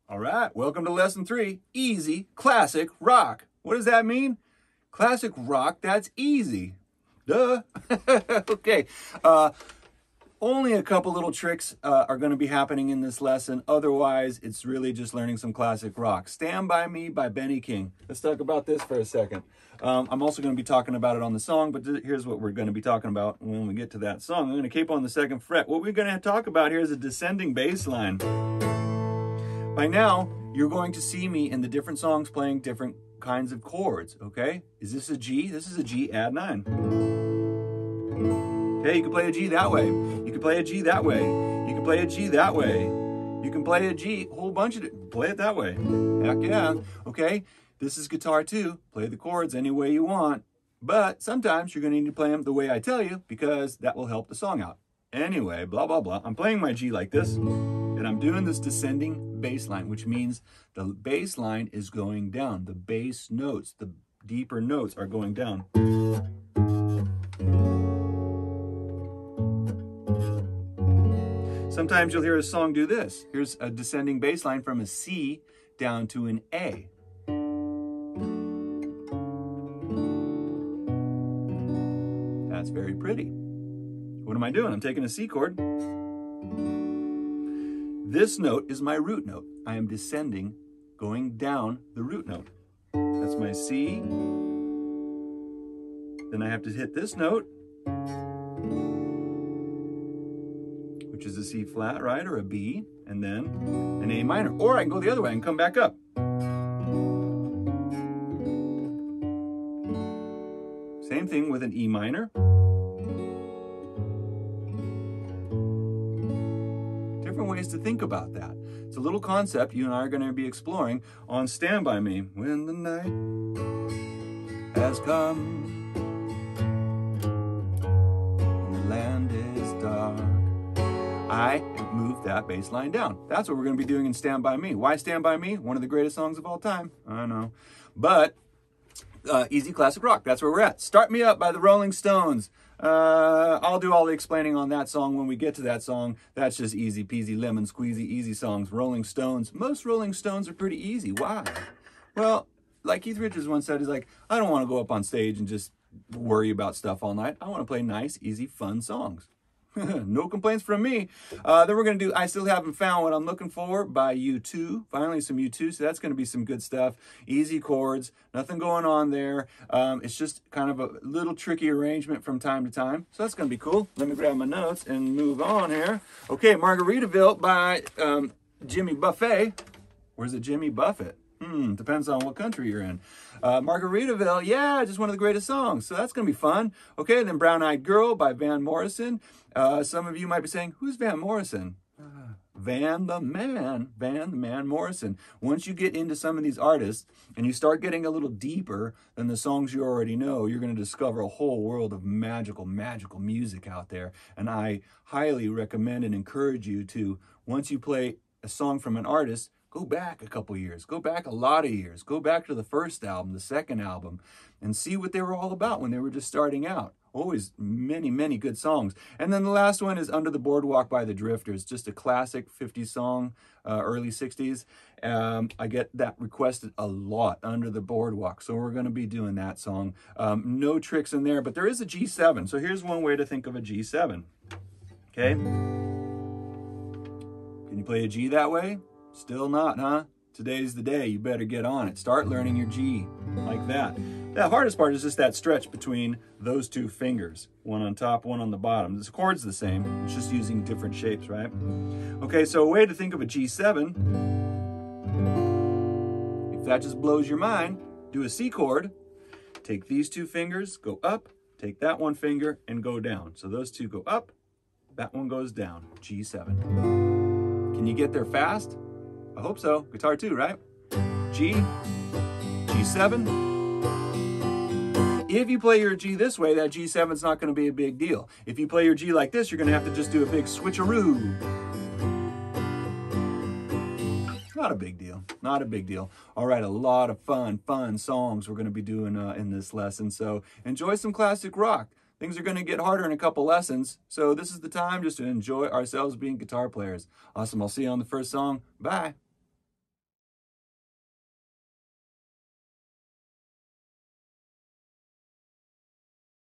All right, welcome to lesson 3, easy classic rock. What does that mean? Classic rock, that's easy. Duh. Okay, only a couple little tricks are going to be happening in this lesson. Otherwise, it's really just learning some classic rock. Stand By Me by Benny King. Let's talk about this for a second. I'm also going to be talking about it on the song, but here's what we're going to be talking about when we get to that song. I'm going to keep on the 2nd fret. What we're going to talk about here is a descending bass line. By now, you're going to see me in the different songs playing different kinds of chords, okay? Is this a G? This is a G, add 9. Okay, you can play a G that way. You can play a G that way. You can play a G that way. You can play a G, a whole bunch of it. Play it that way. Heck yeah. Okay, this is guitar too. Play the chords any way you want. But sometimes you're going to need to play them the way I tell you because that will help the song out. Anyway, blah, blah, blah. I'm playing my G like this. And I'm doing this descending bass line, which means the bass line is going down. The bass notes, the deeper notes are going down. Sometimes you'll hear a song do this. Here's a descending bass line from a C down to an A. That's very pretty. What am I doing? I'm taking a C chord. This note is my root note. I am descending, going down the root note. That's my C. Then I have to hit this note, which is a C flat, right, or a B, and then an A minor. Or I can go the other way and come back up. Same thing with an E minor. Different ways to think about that. It's a little concept you and I are going to be exploring on Stand By Me. When the night has come and the land is dark, I move that bass line down. That's what we're going to be doing in Stand By Me. Why Stand By Me? One of the greatest songs of all time. I know. But easy classic rock. That's where we're at. Start Me Up by the Rolling Stones. I'll do all the explaining on that song when we get to that song. That's just easy peasy lemon squeezy easy songs. Rolling Stones. Most Rolling Stones are pretty easy. Why? Well, like Keith Richards once said, he's like, I don't want to go up on stage and just worry about stuff all night. I want to play nice, easy, fun songs. No complaints from me. Then we're going to do I Still Haven't Found What I'm Looking For by U2. Finally, some U2, so that's going to be some good stuff. Easy chords, nothing going on there. It's just kind of a little tricky arrangement from time to time. So that's going to be cool. Let me grab my notes and move on here. Okay, Margaritaville by Jimmy Buffett. Where's the Jimmy Buffett? Depends on what country you're in. Margaritaville, yeah, just one of the greatest songs. So that's going to be fun. Okay, then Brown Eyed Girl by Van Morrison. Some of you might be saying, who's Van Morrison? Van the Man Morrison. Once you get into some of these artists and you start getting a little deeper than the songs you already know, you're going to discover a whole world of magical music out there. And I highly recommend and encourage you to, once you play a song from an artist, go back a couple years, go back a lot of years, go back to the first album, the second album, and see what they were all about when they were just starting out. Always many good songs. And then the last one is Under the Boardwalk by the Drifters, just a classic 50s song, early 60s. I get that requested a lot, Under the Boardwalk. So we're going to be doing that song. No tricks in there, but there is a G7. So here's one way to think of a G7. Okay? Can you play a G that way? Still not, huh? Today's the day. You better get on it. Start learning your G like that. The hardest part is just that stretch between those two fingers. One on top, one on the bottom. This chord's the same. It's just using different shapes, right? Okay, so a way to think of a G7, if that just blows your mind, do a C chord. Take these two fingers, go up. Take that one finger and go down. So those two go up. That one goes down. G7. Can you get there fast? I hope so. Guitar too, right? G, G7. If you play your G this way, that G7 is not going to be a big deal. If you play your G like this, you're going to have to just do a big switcheroo. Not a big deal. Not a big deal. All right, a lot of fun songs we're going to be doing in this lesson. So enjoy some classic rock. Things are going to get harder in a couple lessons. So this is the time just to enjoy ourselves being guitar players. Awesome. I'll see you on the first song. Bye.